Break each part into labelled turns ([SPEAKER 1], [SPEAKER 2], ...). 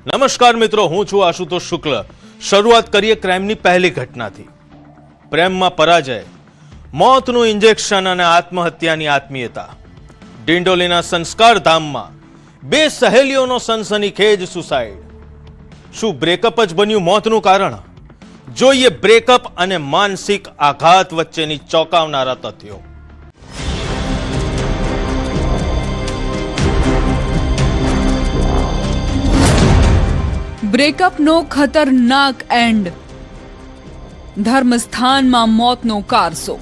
[SPEAKER 1] નમસ્કાર મિત્રો, હું છું આશુતોષ શુક્લ। શરૂઆત કરીએ ક્રાઇમની પહેલી ઘટનાથી। પ્રેમમાં પરાજય, મોતનું ઇન્જેક્શન અને આત્મહત્યાની આત્મીયતા। ડિંડોલીના સંસ્કાર ધામમાં બે સહેલીઓનો સનસનીખેજ સુસાઇડ। શું બ્રેકઅપ જ બન્યું મોતનું કારણ? જોઈએ બ્રેકઅપ અને માનસિક આઘાત વચ્ચેની ચોંકાવનારા તથ્યો।
[SPEAKER 2] બ્રેકઅપનો ખતરનાક એન્ડ, ધર્મસ્થાનમાં મોતનો કારસો।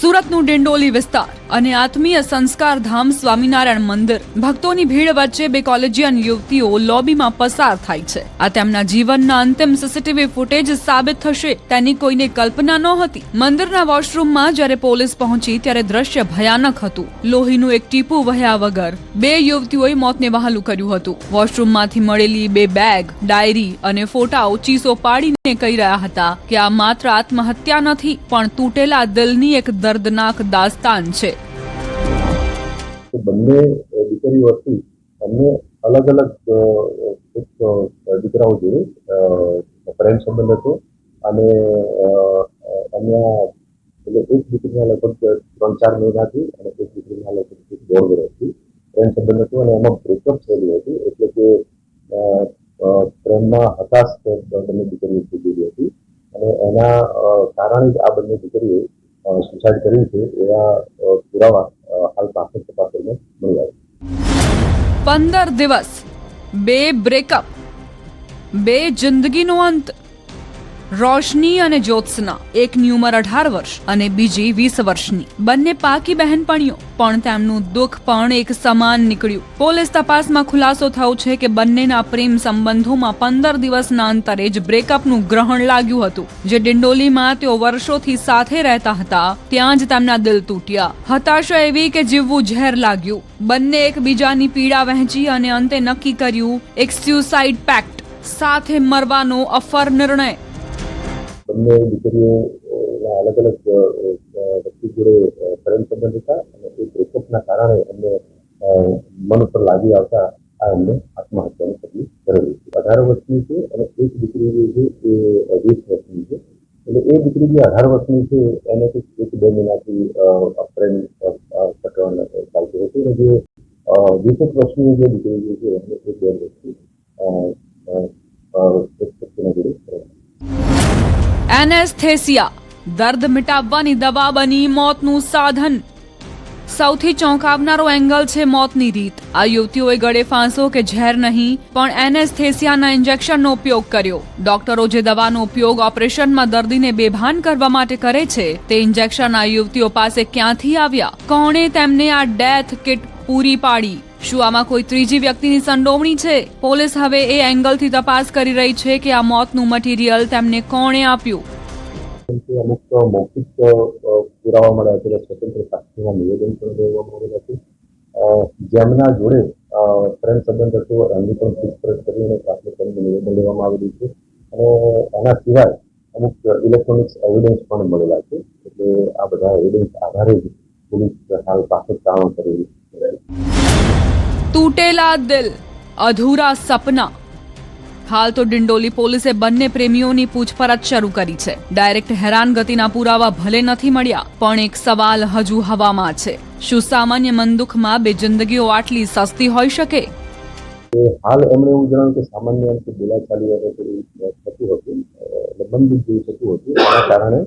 [SPEAKER 2] સુરતનું ડિંડોલી વિસ્તાર અને આત્મીય સંસ્કાર ધામ સ્વામિનારાયણ મંદિર, ભક્તોની ભીડ વચ્ચે બે કોલેજિયન યુવતીઓ લોબીમાં પસાર થાય છે। આ તેમના જીવનના અંતિમ સીસીટીવી ફૂટેજ સાબિત થશે તેની કોઈને કલ્પના નહોતી। મંદિરના વોશરૂમમાં જ્યારે પોલીસ પહોંચી ત્યારે દ્રશ્ય ભયાનક હતું। લોહીનું એક ટીપું વહ્યા વગર બે યુવતીઓએ મોતને વહાલું કર્યું હતું। વોશરૂમમાંથી મળેલી બે બેગ, ડાયરી અને ફોટાઓ ચીસો પાડીને કહી રહ્યા હતા કે આ માત્ર આત્મહત્યા નથી, પણ તૂટેલા દિલની એક દર્દનાક દાસ્તાન છે।
[SPEAKER 3] બંને દીકરીઓ હતી, એમને અલગ અલગ દીકરાઓ જોડે પ્રેમ સંબંધ હતો અને એમના એટલે એક દીકરીના લગભગ 3-4 મહિનાથી અને એક દીકરીના લગભગ 1.5 વર્ષથી પ્રેમ સંબંધ હતો અને એમાં બ્રેકઅપ થયેલું હતું। એટલે કે પ્રેમમાં હતાશ બંને દીકરીઓ થઈ ગયેલી હતી અને એના કારણે જ આ બંને દીકરીઓ સુસાઇડ કર્યું છે એવા પુરાવા હાલ પ્રાથમિક તપાસમાં મળી આવ્યા।
[SPEAKER 2] 15 દિવસ, બે બ્રેકઅપ, બે જિંદગીનો અંત। રોશની અને જ્યોત્સના, એકની ઉંમર 18 વર્ષ અને બીજી 20 વર્ષની, બંને પાકી બહેનપણીઓ, પણ તેમનું દુઃખ પણ એક સમાન નીકળ્યું। પોલીસ તપાસમાં ખુલાસો થયો છે કે બંનેના પ્રેમ સંબંધોમાં 15 દિવસના અંતરે જ બ્રેકઅપનું ગ્રહણ લાગ્યું હતું। જે ડિંડોલીમાં તેઓ વર્ષોથી સાથે રહેતા હતા ત્યાં જ તેમના દિલ તૂટ્યા। હતાશા એવી કે જીવવું ઝેર લાગ્યું। બંને એકબીજાની પીડા વહેંચી અને અંતે નક્કી કર્યું એક સ્યુસાઇડ પેક્ટ, સાથે મરવાનો અફર નિર્ણય।
[SPEAKER 3] બંને દીકરીઓના અલગ અલગ વ્યક્તિ જોડે પ્રેમ સંબંધ હતા અને એ બ્રેકઅપના કારણે એમને મન ઉપર લાગી આવતા આ એમને આત્મહત્યાનું પગલું ભરેલું છે। 18 વર્ષની છે અને એક દીકરી જે છે એ 20 વર્ષની છે। એટલે એ દીકરી જે 18 વર્ષની છે એને 1-2 મહિનાથી પ્રેમ પ્રકરણ ચાલતું હતું અને જે 20 વર્ષની જે દીકરી જે છે એને 1-2 વર્ષથી એક વ્યક્તિના જોડે
[SPEAKER 2] એનેસ્થેસિયા, દર્દ મિટાવવાની દવા બની મોતનું સાધન। સૌથી ચોંકાવનારો એંગલ છે મોતની રીત। આ યુવતીઓએ ગળે ફાંસો કે ઝેર નહીં, પણ એનેસ્થેસિયાના ઇન્જેક્શનનો ઉપયોગ કર્યો। ડોક્ટરો જે દવાનો ઉપયોગ ઓપરેશનમાં દર્દીને બેભાન કરવા માટે કરે છે તે ઇન્જેક્શન આ યુવતીઓ પાસે ક્યાંથી આવ્યા? કોણે તેમને આ ડેથ કિટ પૂરી પાડી? શું આમાં કોઈ ત્રીજી વ્યક્તિની સંડોવણી છે? પોલીસ હવે એ એંગલથી તપાસ કરી રહી છે કે આ મોતનું મટીરિયલ તેમને કોણે આપ્યું।
[SPEAKER 3] અમુક મૌખિક પુરાવા મળ્યા છે, સ્વતંત્ર સાક્ષીના નિવેદન પણ લેવામાં આવેલા છે। જેમના જોડે પ્રેમ સંબંધ હતો એમની પણ પૂછપરછ કરી અને પ્રાથમિક નિવેદન લેવામાં આવેલું છે અને એના સિવાય અમુક ઇલેક્ટ્રોનિક્સ એવિડન્સ પણ મળેલા છે। એટલે આ બધા એવિડન્સ આધારે જ પોલીસ હાલ પ્રાથમિક કામ કરી રહી છે।
[SPEAKER 2] તૂટેલા દિલ, અધૂરા સપના। હાલ તો ડિંડોલી પોલીસે બંને પ્રેમીઓની પૂછપરછ શરૂ કરી છે। ડાયરેક્ટ હેરાનગતિના પુરાવા ભલે નથી મળ્યા, પણ એક સવાલ હજુ હવામાં છે। શું સામાન્ય મનદુખમાં બે જિંદગીઓ આટલી સસ્તી હોઈ શકે?
[SPEAKER 3] હાલ એમણે એવું જણાવ્યું કે સામાન્ય એમ બોલાચાલી થતું હતું, બંધ જેવું થતું હતું। એના કારણે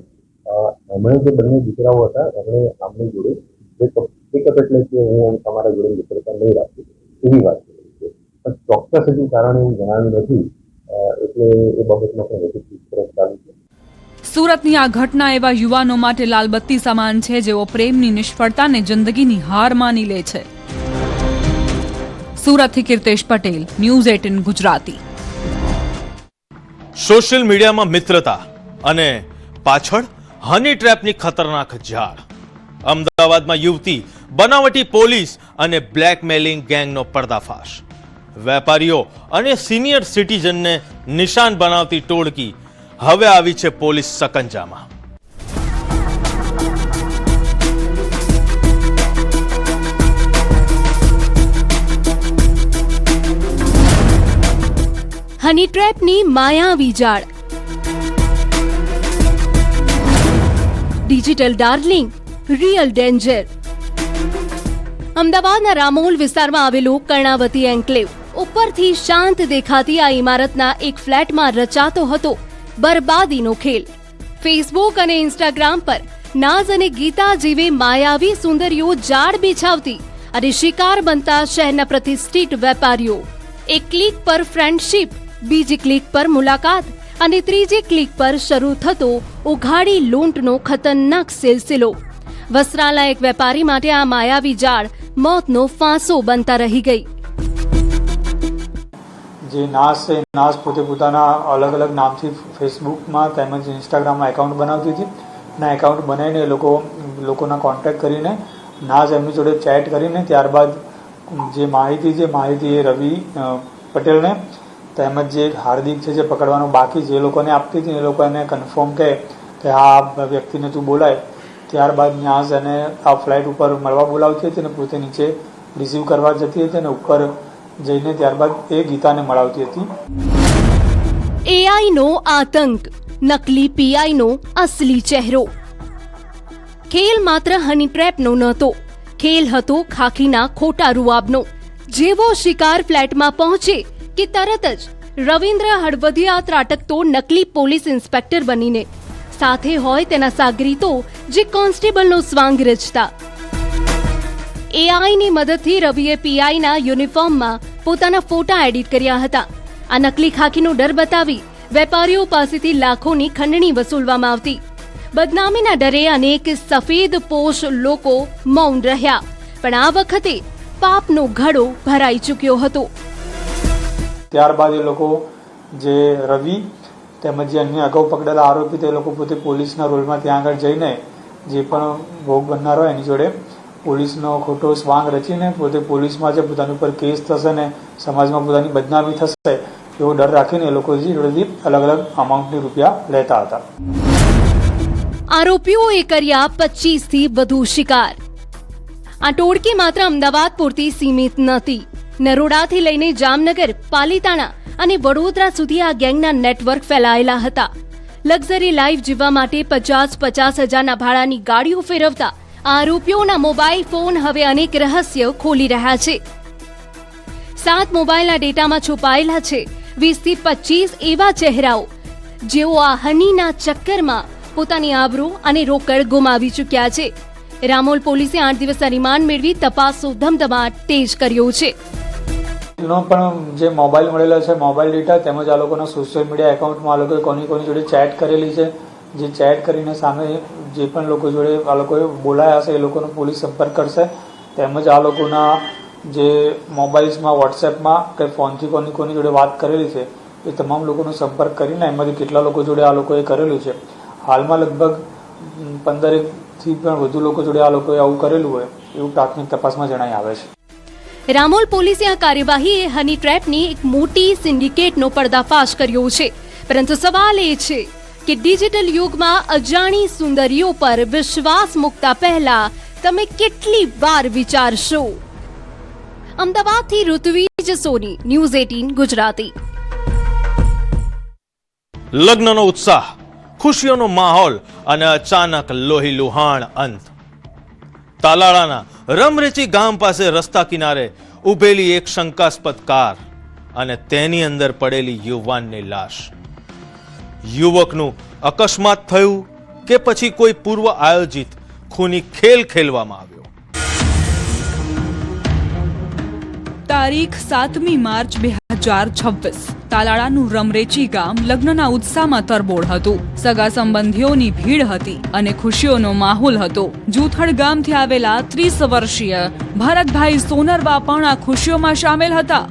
[SPEAKER 3] એમણે જે બંને દીકરાઓ હતા એમણે આમની જોડે બ્રેકઅપ એટલે કે હું તમારા જોડે મિત્રતા નહીં રાખી એવી વાત કરી છે, પણ ચોક્કસ હજુ કારણ એવું જણાવ્યું નથી। એટલે એ બાબતમાં પણ વધુ પૂછપરછ ચાલુ છે।
[SPEAKER 2] સુરતની આ ઘટના એવા યુવાનો માટે લાલબત્તી સમાન છે જેઓ પ્રેમની નિષ્ફળતાને જિંદગીની હાર માની લે છે। સુરતથી કીર્તેશ પટેલ, ન્યૂઝ 18 ગુજરાતી।
[SPEAKER 1] સોશિયલ મીડિયામાં મિત્રતા અને પાછળ હની ટ્રેપની ખતરનાક ઝાડ। અમદાવાદમાં યુવતી, બનાવટી પોલીસ અને બ્લેકમેલિંગ ગેંગનો પર્દાફાશ। વેપારીઓ અને સિનિયર સિટીઝનને નિશાન બનાવતી ટોળકી હવે આવી છે પોલીસ સકંજામાં।
[SPEAKER 4] હની ટ્રેપની માયાવી જાળ. Digital darling, real danger. અમદાવાદના રામોલ વિસ્તારમાં આવેલું કર્ણાવતી એન્કલેવ ઉપરથી શાંત દેખાતી આ ઇમારતના એક ફ્લેટમાં રચાતો હતો બરબાદીનો ખેલ. ફેસબુક અને ઇન્સ્ટાગ્રામ પર નાઝ અને ગીતા જેવી માયાવી સુંદરીઓ જાળ બિછાવતી અને શિકાર બનતા શહેરના પ્રતિષ્ઠિત વેપારીઓ. એક ક્લિક પર ફ્રેન્ડશિપ, બીજી ક્લિક પર મુલાકાત અને ત્રીજી ક્લિક પર શરૂ થતો ઉઘાડી લૂંટનો ખતરનાક સિલસિલો. વસ્ત્રાલય એક વેપારી માટે આ માયાવી જાળ મોતનો ફાંસો બનતા રહી ગઈ.
[SPEAKER 5] જે નાઝ છે, નાઝ પોતે પોતાના અલગ અલગ નામથી ફેસબુકમાં તેમજ ઇન્સ્ટાગ્રામમાં એકાઉન્ટ બનાવતી હતી અને એકાઉન્ટ બનાવીને લોકોના કોન્ટેક્ટ કરીને નાઝ એમની જોડે ચેટ કરીને ત્યારબાદ જે માહિતી એ રવિ પટેલને તેમજ જે હાર્દિક છે જે પકડવાનું બાકી જે લોકોને આપતી હતી એ લોકો એને કન્ફર્મ કહે કે આ વ્યક્તિને તું બોલાય. ત્યારબાદ નાઝ એને આ ફ્લાઇટ ઉપર મળવા બોલાવતી હતી અને પોતે નીચે રિસીવ કરવા જતી હતી અને ઉપર જઈને ત્યારબાદ એ ગીતાને મળાવતી હતી.
[SPEAKER 4] એઆઈનો આતંક, નકલી પીઆઈનો અસલી ચહેરો. ખેલ માત્ર હની ટ્રેપનો નહોતો, ખેલ હતો ખાખીના ખોટા રૂઆબનો. જેવો શિકાર ફ્લેટમાં પહોંચે કે તરત જ રવિન્દ્ર હળવદિયા ત્રાટકતો નકલી પોલીસ ઇન્સ્પેક્ટર બનીને, સાથે હોય તેના સાગરીતો જે કોન્સ્ટેબલનો સ્વાંગ રચતા. એઆઈની મદદથી રવિએ પીઆઈના યુનિફોર્મમાં પોતાના ફોટા એડિટ કર્યા હતા. આ નકલી ખાખીનો ડર બતાવી વેપારીઓ પાસેથી લાખોની ખંડણી વસૂલવામાં આવતી. બદનામીના ડરે અનેક સફેદ પોશ લોકો મૌન રહ્યા, પણ આ વખતે પાપનો ઘડો ભરાઈ ચૂક્યો હતો.
[SPEAKER 5] ત્યારબાદ એ લોકો જે રવિ તેમજ જે અન્ય અગાઉ પકડેલા આરોપી તે લોકો પોતે પોલીસના રોલમાં ત્યાં આગળ જઈને જે પણ ભોગ બનનાર હોય એની જોડે પોલીસનો ખોટો સ્વાંગ રચીને પોતે પોલીસમાં જે પોતાની ઉપર કેસ થશે ને સમાજમાં પોતાની બદનામી થશે એવો ડર રાખીને એ લોકો જોડેથી અલગ અલગ અમાઉન્ટની રૂપિયા લેતા હતા.
[SPEAKER 4] આરોપીઓએ કર્યા 25 થી વધુ શિકાર. આ ટોળકી માત્ર અમદાવાદ પૂરતી સીમિત નહોતી. નરોડાથી લઈને જામનગર, પાલીતાણા અને વડોદરા સુધી આ ગેંગના નેટવર્ક ફેલાયેલા હતા. લક્ઝરી લાઈફ જીવવા માટે 50 હજારના ભાડાની ગાડીઓ ફેરવતા આરોપીઓના મોબાઈલ ફોન હવે અનેક રહસ્ય ખોલી રહ્યા છે. 7 મોબાઈલના ડેટામાં છુપાયેલા છે 20 થી 25 એવા ચહેરાઓ જેઓ આ હનીના ચક્કરમાં પોતાની આબરૂ અને રોકડ ગુમાવી ચૂક્યા છે. રામોલ પોલીસે 8 દિવસના રિમાન્ડ મેળવી તપાસનો ધમધમાટ તેજ કર્યો છે.
[SPEAKER 5] પણ જે મોબાઈલ મળેલા છે, મોબાઈલ ડેટા તેમજ આ લોકોના સોશિયલ મીડિયા એકાઉન્ટમાં આ લોકોએ કોની જોડે ચેટ કરેલી છે, જે ચેટ કરીને સામે જે પણ લોકો જોડે આ લોકોએ બોલાયા હશે એ લોકોનો પોલીસ સંપર્ક કરશે. તેમજ આ લોકોના જે મોબાઈલ્સમાં વોટ્સએપમાં કે ફોનથી કોની જોડે વાત કરેલી છે એ તમામ લોકોનો સંપર્ક કરીને એમાંથી કેટલા લોકો જોડે આ લોકોએ કરેલું છે. હાલમાં લગભગ 15 થી પણ વધુ લોકો જોડે આ લોકોએ આવું કરેલું હોય એવું પ્રાથમિક તપાસમાં જણાઈ આવે છે.
[SPEAKER 4] રામોલ પોલીસે આ કાર્યવાહીએ હની ટ્રેપની એક મોટી સિન્ડિકેટનો પર્દાફાશ કર્યો છે. પરંતુ સવાલ એ છે કે ડિજિટલ યુગમાં અજાણી સુંદરીઓ પર વિશ્વાસ મૂકતા પહેલા તમે કેટલી વાર વિચારશો? અમદાવાદથી ઋત્વિજ સોની, ન્યૂઝ 18 ગુજરાતી.
[SPEAKER 1] લગ્નનો ઉત્સાહ, ખુશીઓનો માહોલ અને અચાનક લોહી લુહાણ અંત. તાલાળાના રમરેચી ગામ પાસે રસ્તા કિનારે ઉભેલી એક શંકાસ્પદ કાર અને તેની અંદર પડેલી યુવાનની લાશ. યુવકનું અકસ્માત થયું કે પછી કોઈ પૂર્વ આયોજિત ખૂની ખેલ ખેલવામાં આવ્યો?
[SPEAKER 2] તારીખ 7મી માર્ચ 2026. તાલાળાનું રમરેચી ગામ લગ્નના ઉત્સાહમાં તરબોળ હતું. સગા સંબંધીઓની ભીડ હતી અને ખુશીઓનો માહોલ હતો. જૂથડ ગામથી આવેલા 30 વર્ષીય ભરતભાઈ સોનરવા પણ આ ખુશીઓમાં સામેલ હતા.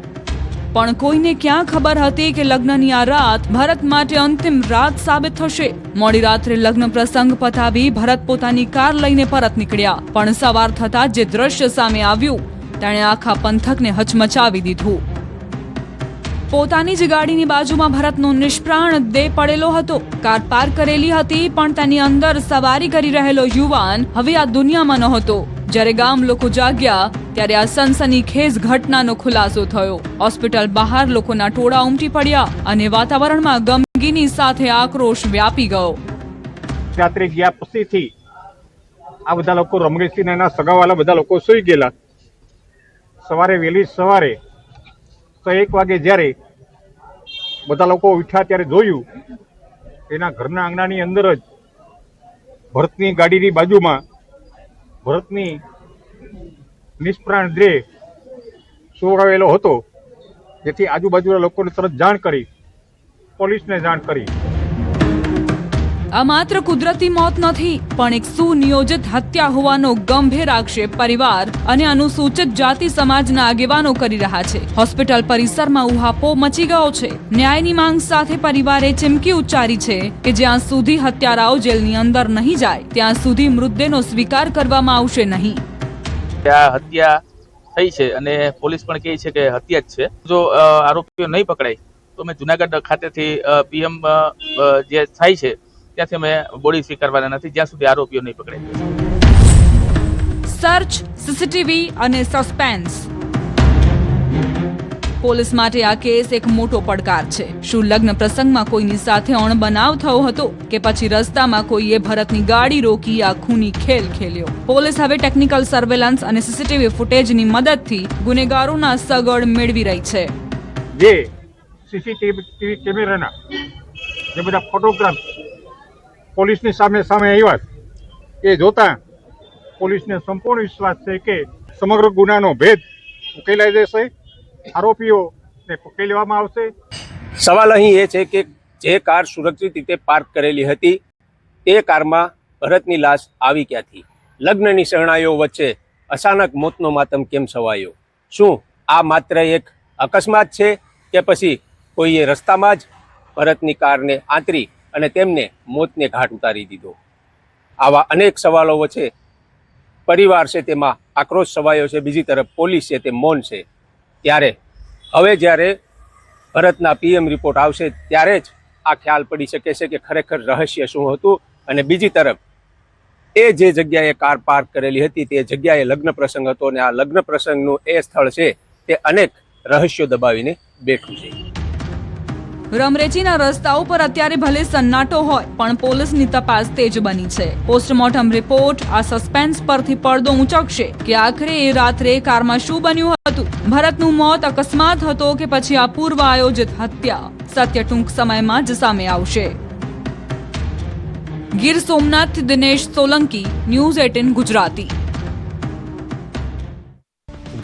[SPEAKER 2] પણ કોઈને ક્યાં ખબર હતી કે લગ્નની આ રાત ભરત માટે અંતિમ રાત સાબિત થશે. મોડી રાત્રે લગ્ન પ્રસંગ પતાવી ભરત પોતાની કાર લઈને પરત નીકળ્યા. પણ સવાર થતા જે દ્રશ્ય સામે આવ્યું તેણે આખા પંથકને હચમચાવી દીધું. પોતાની જ ગાડીની બાજુમાં ભરતનો નિષ્પ્રાણ દેહ પડેલો હતો. કાર પાર્ક કરેલી હતી પણ તેની અંદર સવારી કરી રહેલો યુવાન હવે આ દુનિયામાં નહોતો. જ્યારે ગામ લોકો જાગ્યા ત્યારે આ સનસનીખેજ ઘટનાનો ખુલાસો થયો. હોસ્પિટલ બહાર લોકોના ટોળા ઉમટી પડ્યા અને વાતાવરણમાં ગમગીની સાથે આક્રોશ વ્યાપી ગયો.
[SPEAKER 6] રાત્રે ગયા પછીથી આ બધા લોકો રમરેશસિંહ એના સગાવાલા બધા લોકો સૂઈ ગયેલા. સવારે વહેલી સવારે 1 વાગે જ્યારે બધા લોકો ઉઠ્યા ત્યારે જોયું એના ઘરના આંગણાની અંદર જ ભરતની ગાડીની બાજુમાં ભરતની નિષ્પ્રાણ દેહ સોરાવેલો હતો. જેથી આજુબાજુના લોકોને તરત જાણ કરી, પોલીસને જાણ કરી.
[SPEAKER 2] આ માત્ર કુદરતી મોત નથી પણ એક સુનિયોજિત હત્યા હોવાનો ગંભીર આક્ષેપ પરિવાર અને અનુસૂચિત જાતિ સમાજના આગેવાનો કરી રહ્યા છે. હોસ્પિટલ પરિસરમાં ઉહાપો મચી ગયો છે. ન્યાયની માંગ સાથે પરિવારે ચીમકી ઉચ્ચારી છે કે જ્યાં સુધી હત્યારાઓ જેલની અંદર નહીં જાય ત્યાં સુધી મૃતદેહનો સ્વીકાર કરવામાં આવશે નહીં.
[SPEAKER 7] આ હત્યા થઈ છે અને પોલીસ પણ કહે છે કે હત્યા જ છે. જો આરોપીઓ નહીં પકડાય તો અમે જુનાગઢ ખાતેથી પીએમ જે થાય છે ત્યાંથી અમે બોડી સ્વીકારવાના નથી જ્યાં સુધી આરોપીઓ નહીં પકડાય.
[SPEAKER 2] સર્ચ, સીસીટીવી અને સસ્પેન્સ. પોલીસ માટે આ કેસ એક મોટો પડકાર છે. શું લગ્ન પ્રસંગમાં કોઈની સાથે અણબનાવ થયો હતો કે પછી રસ્તામાં કોઈએ ભરતની ગાડી રોકી આ ખૂની ખેલ ખેલ્યો? પોલીસ હવે ટેકનિકલ સર્વેલન્સ અને સીસીટીવી ફૂટેજની મદદથી ગુનેગારોના સગડ મેળવી રહી છે.
[SPEAKER 6] જે સીસીટીવી કેમેરાના જે બધા ફોટોગ્રાફ પોલીસની સામે આવ્યા એ જોતા પોલીસને સંપૂર્ણ વિશ્વાસ છે કે સમગ્ર ગુનાનો ભેદ ઉકેલાઈ જશે, આરોપીઓને પકડી લેવામાં આવશે.
[SPEAKER 8] સવાલ અહીં એ છે કે જે કાર સુરક્ષિત રીતે પાર્ક કરેલી હતી તે કારમાં ભરતની લાશ આવી ક્યાંથી? લગ્નની શરણાઈઓ વચ્ચે અચાનક મોતનો માતમ કેમ છવાયો? શું આ માત્ર એક અકસ્માત છે કે પછી કોઈએ રસ્તામાં જ ભરતની કારને આંતરી અને તેમને મોતને ઘાટ ઉતારી દીધો? આવા અનેક સવાલો વચ્ચે પરિવાર છે તેમાં આક્રોશ છવાયો છે, બીજી તરફ પોલીસ છે તે મૌન છે. ત્યારે હવે જ્યારે ભરતના પીએમ રિપોર્ટ આવશે ત્યારે જ આ ખ્યાલ પડી શકે છે કે ખરેખર રહસ્ય શું હતું. અને બીજી તરફ એ જે જગ્યાએ કાર પાર્ક કરેલી હતી તે જગ્યાએ લગ્ન પ્રસંગ હતો અને આ લગ્ન પ્રસંગનું એ સ્થળ છે તે અનેક રહસ્યો દબાવીને બેઠું છે.
[SPEAKER 2] રમરેજીના રસ્તાઓ પર અત્યારે ભલે સન્નાટો હોય પણ પોલીસની તપાસ તેજ બની છે. પોસ્ટમોર્ટમ રિપોર્ટ આ સસ્પેન્સ પરથી પડદો ઊંચકશે કે આખરે એ રાત્રે કારમાં શું બન્યું હતું. ભરતનું મોત અકસ્માત હતો કે પછી આ પૂર્વ આયોજિત હત્યા? સત્ય ટૂંક સમયમાં જ સામે આવશે. ગીર સોમનાથથી દિનેશ સોલંકી, ન્યૂઝ 18 ગુજરાતી.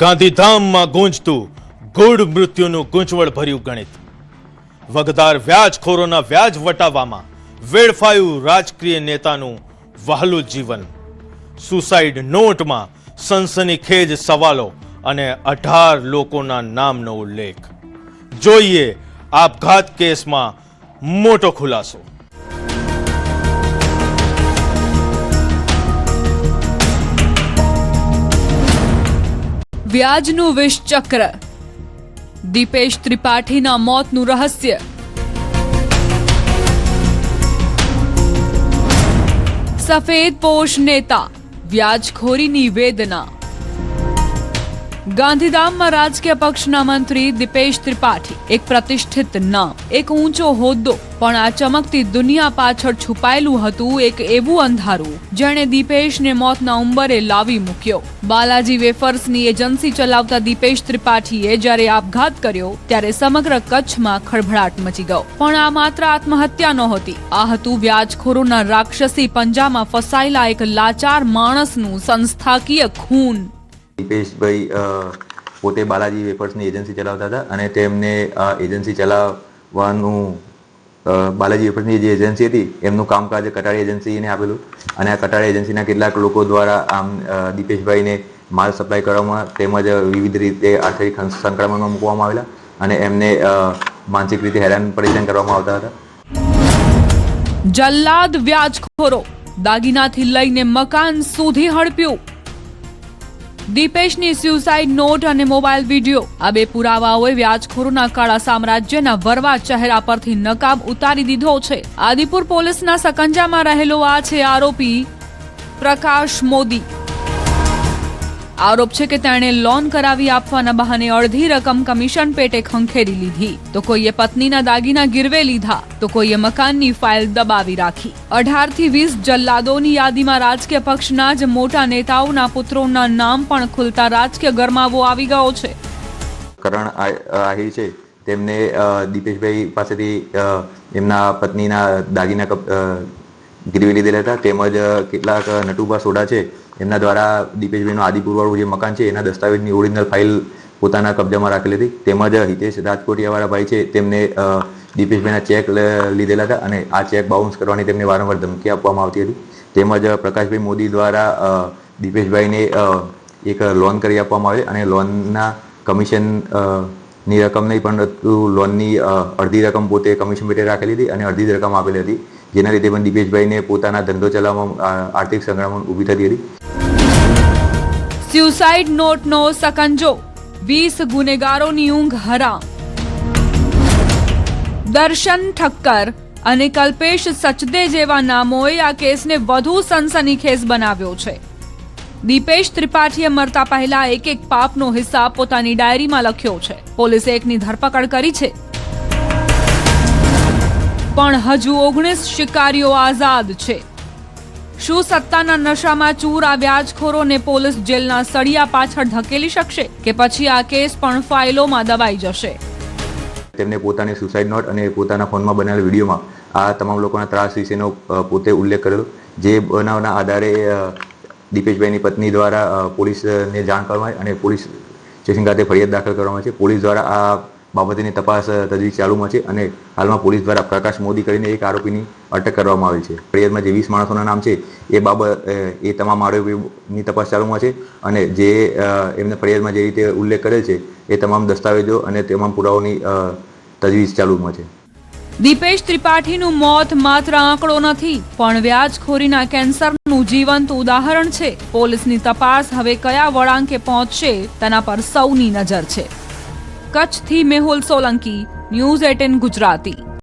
[SPEAKER 1] ગાંધીધામમાં ગુંજતું ગૂઢ મૃત્યુનું ગૂંચવણ ભર્યું ગણિત. વગદાર વ્યાજખોરોના વ્યાજ વટાવવામાં વેડફાયું રાજકીય નેતાનું વહાલું જીવન. સુસાઇડ નોટમાં સનસનીખેજ સવાલો અને 18 લોકોના નામનો ઉલ્લેખ. જોઈએ આપઘાત કેસમાં મોટો ખુલાસો.
[SPEAKER 2] વ્યાજનું વિષચક્ર, દીપેશ ત્રિપાઠીના મોતનું રહસ્ય. સફેદપોશ નેતા, વ્યાજખોરીની વેદના. ગાંધીધામમાં રાજકીય પક્ષના મંત્રી દીપેશ ત્રિપાઠી એક પ્રતિષ્ઠિત નામ, એક ઊંચો હોદ્દો, પણ આ ચમકતી દુનિયા પાછળ છુપાયેલું હતું એક એવું અંધારું જેણે દીપેશને મોતના ઉંબરે લાવી મૂક્યો. બાલાજી વેફર્સની એજન્સી ચલાવતા દીપેશ ત્રિપાઠીએ જ્યારે આપઘાત કર્યો ત્યારે સમગ્ર કચ્છમાં ખળભળાટ મચી ગયો. પણ આ માત્ર આત્મહત્યા નહોતી, આ હતું વ્યાજખોરોના રાક્ષસી પંજામાં ફસાયેલા એક લાચાર માણસનું સંસ્થાકીય ખૂન.
[SPEAKER 9] દીપેશભાઈ પોતે બાલાજી વેફર્સની એજન્સી ચલાવતા હતા અને તેમને આ એજન્સી ચલાવવાનું બાલાજી વેફર્સની જે એજન્સી હતી એમનું કામકાજ કટારી એજન્સીને આપેલું અને આ કટારી એજન્સીના કેટલાક લોકો દ્વારા આમ દીપેશભાઈને માલ સપ્લાય કરવામાં તેમજ વિવિધ રીતે આર્થિક સંકળામણમાં મૂકવામાં આવેલા અને એમને માનસિક રીતે હેરાન પરેશાન કરવામાં આવતા હતા.
[SPEAKER 2] જલ્લાદ વ્યાજખોરો, દાગીનાથી લઈને મકાન સુધી હડપ્યું. દીપેશની સ્યુસાઇડ નોટ અને મોબાઈલ વિડીયો, આ બે પુરાવાઓએ વ્યાજખોરોના કાળા સામ્રાજ્યના વરવા ચહેરા પરથી નકાબ ઉતારી દીધો છે. આદિપુર પોલીસના સકંજામાં રહેલો આ છે આરોપી પ્રકાશ મોદી. આરોપ છે કે તેણે લોન કરાવી આપવાના બહાને અડધી રકમ કમિશન પેટે ખંખેરી લીધી, તો કોઈએ પત્નીના દાગીના ગીરવે લીધા, તો કોઈએ મકાનની ફાઇલ દબાવી રાખી. 18 થી 20 જલ્લાદોની યાદીમાં રાજકીય પક્ષના જ મોટા નેતાઓના પુત્રોના નામ પણ ખુલતા રાજકીય ગરમાવો આવી ગયો છે.
[SPEAKER 9] કરણ આહિર છે તેમને દીપેશભાઈ પાસેથી એમના પત્નીના દાગીના ગીરવી લીધેલા હતા, તેમજ કેટલાક નટુભા સોડા છે એમના દ્વારા દીપેશભાઈનું આદિપુરવાળું જે મકાન છે એના દસ્તાવેજની ઓરિજિનલ ફાઇલ પોતાના કબજામાં રાખેલી હતી. તેમજ હિતેશ રાજકોટિયાવાળા ભાઈ છે તેમને દીપેશભાઈના ચેક લીધેલા હતા અને આ ચેક બાઉન્સ કરવાની તેમને વારંવાર ધમકી આપવામાં આવતી હતી. તેમજ પ્રકાશભાઈ મોદી દ્વારા દીપેશભાઈને એક લોન કરી આપવામાં આવે અને લોનના કમિશન ની રકમ નહીં પરંતુ લોનની અડધી રકમ પોતે કમિશન પેટે રાખેલી હતી અને અડધી રકમ આપેલી હતી, જેના લીધે પણ દીપેશભાઈને પોતાના ધંધો ચલાવવામાં આર્થિક સંકળામણ ઊભી થતી હતી.
[SPEAKER 2] સ્યુસાઇડ નોટનો સકંજો, 20 ગુનેગારોની ઊંઘ હરામ. દર્શન ઠક્કર અને કલ્પેશ સચદે જેવા નામોએ આ કેસને વધુ સનસનીખેજ બનાવ્યો છે. દીપેશ ત્રિપાઠીએ મરતા પહેલા એક પાપનો હિસાબ પોતાની ડાયરીમાં લખ્યો છે. પોલીસે એકની ધરપકડ કરી છે, પણ હજુ 19 શિકારીઓ આઝાદ છે. શું સત્તાના નશામાં ચૂર આ વ્યાજખોરોને પોલીસ જેલના સળિયા પાછળ ધકેલી શકશે કે પછી આ કેસ પણ ફાઇલોમાં દબાઈ જશે?
[SPEAKER 9] તેમને પોતાની સુસાઇડ નોટ અને પોતાના ફોનમાં બનાવેલ વિડીયોમાં આ તમામ લોકોના ત્રાસ વિશેનો પોતે ઉલ્લેખ કરેલો, જે બનાવના આધારે દીપેશભાઈની પત્ની દ્વારા પોલીસને જાણ કરવામાં આવી અને પોલીસ સ્ટેશન ખાતે ફરિયાદ દાખલ કરવામાં આવી છે. પોલીસ દ્વારા આ બાબતની તપાસ તજવીજ ચાલુમાં છે અને હાલમાં પોલીસ દ્વારા પ્રકાશ મોદી કરીને એક આરોપીની અટક કરવામાં આવી છે. ફરિયાદમાં જે 20 માણસોના નામ છે એ તમામ આરોપીની તપાસ ચાલુમાં છે અને જે એમને ફરિયાદમાં જે રીતે ઉલ્લેખ કરેલ છે એ તમામ દસ્તાવેજો અને તમામ પુરાવાની તજવીજ ચાલુમાં છે.
[SPEAKER 2] દીપેશ ત્રિપાઠીનું મોત માત્ર આંકડો નથી, પણ વ્યાજખોરીના કેન્સરનું જીવંત ઉદાહરણ છે. પોલીસની તપાસ હવે કયા વળાંકે પહોંચશે તેના પર સૌની નજર છે. કચ્છથી મેહુલ સોલંકી, ન્યૂઝ 18 ગુજરાતી.